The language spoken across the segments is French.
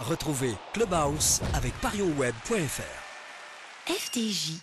Retrouvez Clubhouse avec parionsweb.fr. FDJ.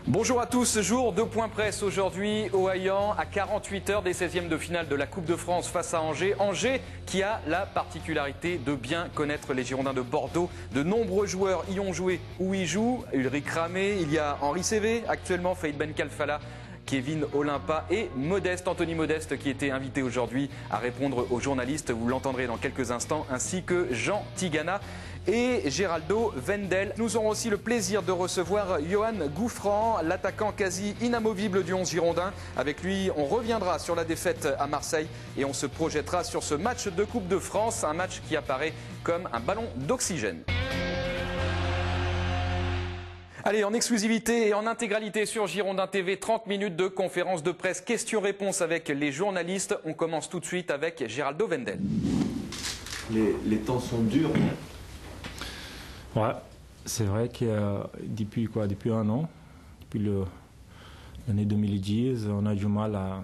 Bonjour à tous, jour de point presse aujourd'hui au Haillan à 48 heures des 16e de finale de la Coupe de France face à Angers. Angers qui a la particularité de bien connaître les Girondins de Bordeaux. De nombreux joueurs y ont joué ou y jouent. Ulrich Ramé, il y a Henri Cévé, actuellement Faïd Ben Kalfala, Kevin Olympa et Modeste, Anthony Modeste qui était invité aujourd'hui à répondre aux journalistes. Vous l'entendrez dans quelques instants, ainsi que Jean Tigana et Geraldo Vendel. Nous aurons aussi le plaisir de recevoir Johan Gouffran, l'attaquant quasi inamovible du 11 girondin. Avec lui, on reviendra sur la défaite à Marseille et on se projettera sur ce match de Coupe de France, un match qui apparaît comme un ballon d'oxygène. Allez, en exclusivité et en intégralité sur Girondin TV, 30 minutes de conférence de presse, questions-réponses avec les journalistes. On commence tout de suite avec Geraldo Vendel. Les temps sont durs. Ouais, c'est vrai que depuis un an, depuis l'année 2010, on a du mal à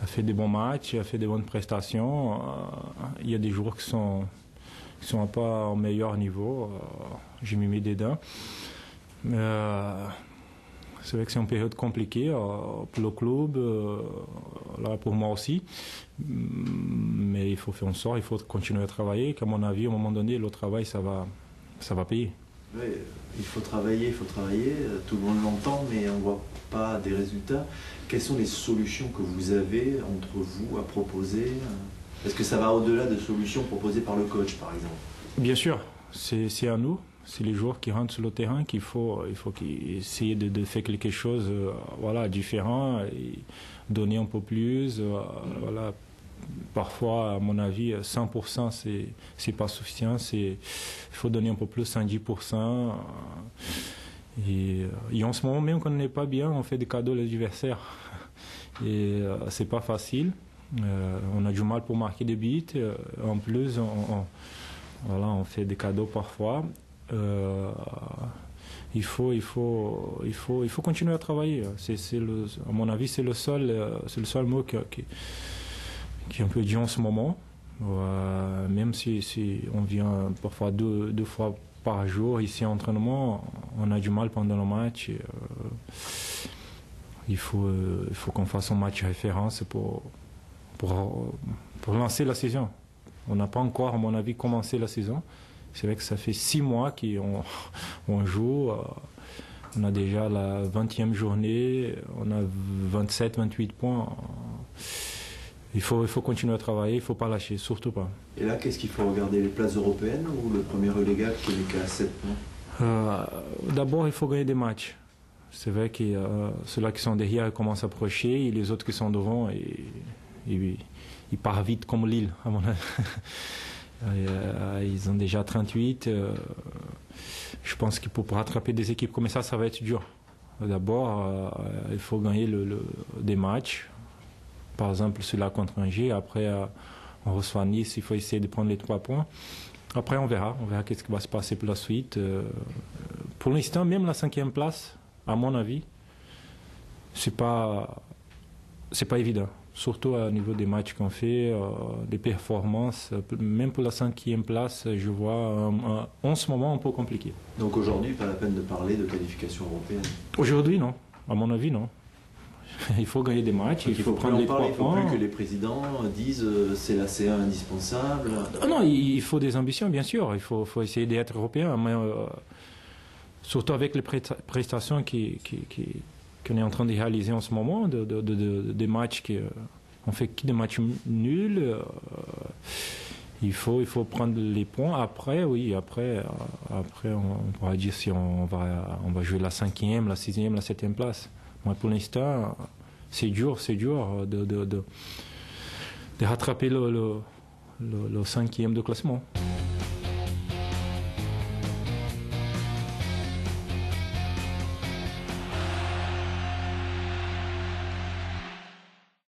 faire des bons matchs, à faire des bonnes prestations. Il y a des jours qui sont pas au meilleur niveau. J'ai mis mes dedans. C'est vrai que c'est une période compliquée pour le club, là pour moi aussi. Mais il faut faire en sorte, il faut continuer à travailler. Qu'à mon avis, à un moment donné, le travail, ça va payer. Oui, il faut travailler, tout le monde l'entend, mais on ne voit pas des résultats. Quelles sont les solutions que vous avez entre vous à proposer? Est-ce que ça va au-delà de solutions proposées par le coach, par exemple? Bien sûr, c'est à nous. C'est les joueurs qui rentrent sur le terrain qu'il faut essayer de faire quelque chose différent et donner un peu plus. Voilà. Parfois, à mon avis, 100% c'est pas suffisant. Il faut donner un peu plus, 110%. Et en ce moment, même quand on n'est pas bien, on fait des cadeaux à l'adversaire. Et c'est pas facile. On a du mal pour marquer des buts. En plus, on fait des cadeaux parfois. Il faut continuer à travailler. À mon avis, c'est le seul mot qui est un peu dur en ce moment. Même si on vient parfois deux fois par jour ici en entraînement, on a du mal pendant le match. Il faut qu'on fasse un match référence pour lancer la saison. On n'a pas encore, à mon avis, commencé la saison. C'est vrai que ça fait 6 mois qu'on joue. On a déjà la 20e journée. On a 27, 28 points. Il faut continuer à travailler. Il ne faut pas lâcher, surtout pas. Et là, qu'est-ce qu'il faut regarder? Les places européennes ou le premier relégable qui n'est qu'à 7 points? D'abord, il faut gagner des matchs. C'est vrai que ceux-là qui sont derrière commencent à approcher. Et les autres qui sont devant, ils partent vite comme Lille, à mon avis. Ils ont déjà 38. Je pense que pour rattraper des équipes comme ça va être dur. D'abord, il faut gagner des matchs. Par exemple, celui-là contre Angers. Après, on reçoit Nice. Il faut essayer de prendre les 3 points. Après, on verra. On verra qu'est-ce qui va se passer pour la suite. Pour l'instant, même la 5e place, à mon avis, c'est pas évident. Surtout au niveau des matchs qu'on fait, des performances. Même pour la 5e place, je vois en ce moment un peu compliqué. Donc aujourd'hui, pas la peine de parler de qualification européenne? Aujourd'hui, non. À mon avis, non. Il faut gagner des matchs. Il faut prendre les 3 points. Il ne faut plus que les présidents disent c'est la C1 indispensable. Non, il faut des ambitions, bien sûr. Il faut essayer d'être européen. Mais surtout avec les prestations qu'on est en train de réaliser en ce moment, des matchs on fait que des matchs nuls. Il faut prendre les points. Après, on pourra dire si on va jouer la 5e, la 6e, la 7e place. Moi, pour l'instant, c'est dur de rattraper le 5e de classement.